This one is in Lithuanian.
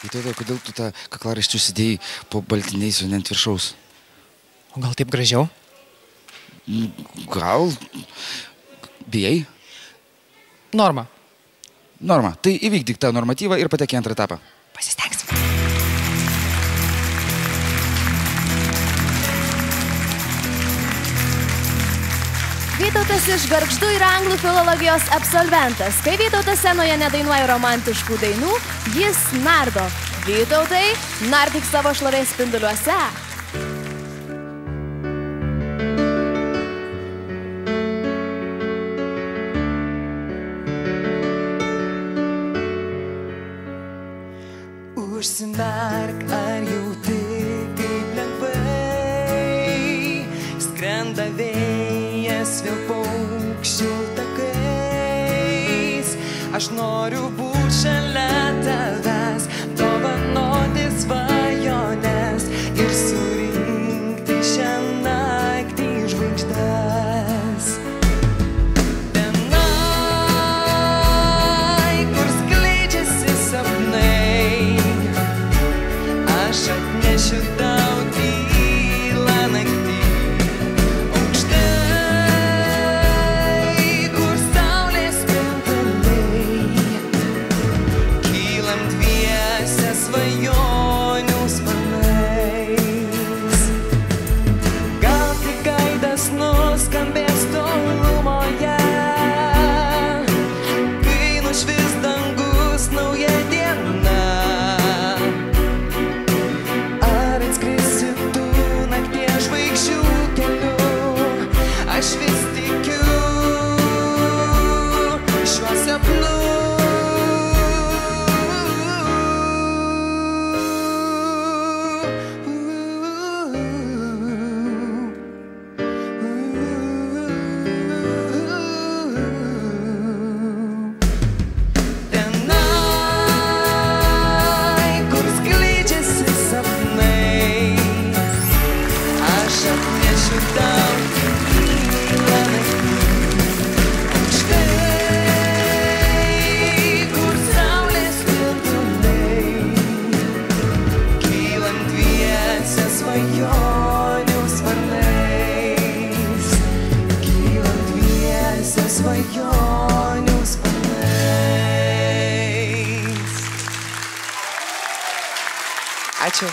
Vytautai, kodėl tu tą kaklaraištį užsidėjai po baltiniais, o ne ant viršaus? O gal taip gražiau? Gal. Bijai? Norma. Norma. Tai įvykdyk tą normatyvą ir patek į antrą etapą. Pasistengsim. Vytautas iš Gargždų ir anglų filologijos absolventas. Kai Vytautas scenoje nedainuoja romantiškų dainų, jis nardo. Vytautai, nardyk savo šlovės spinduliuose. Užsimerk, ar jauti, kaip lengvai skrenda vėjas vėl paukščių takais. Aš noriu būt šalia tavęs, dovanoti svajones ir surinkti šią naktį žvaigždes. Tenai, kur skleidžiasi sapnai, aš atnešiu tau tylą naktį. Aukštai, kur saulės spinduliai, kylant dviese svajonių sparnais. Gal tik aidas nuskambės tolumoje, kai nušvis dangus nauja diena. Aš vis tikiu šiuo sapnu. Tenai, kur skleidžiasi sapnai, aš atnešiu tau svajonių sparnais, kylant dviese svajonių sparnais. Ačiū.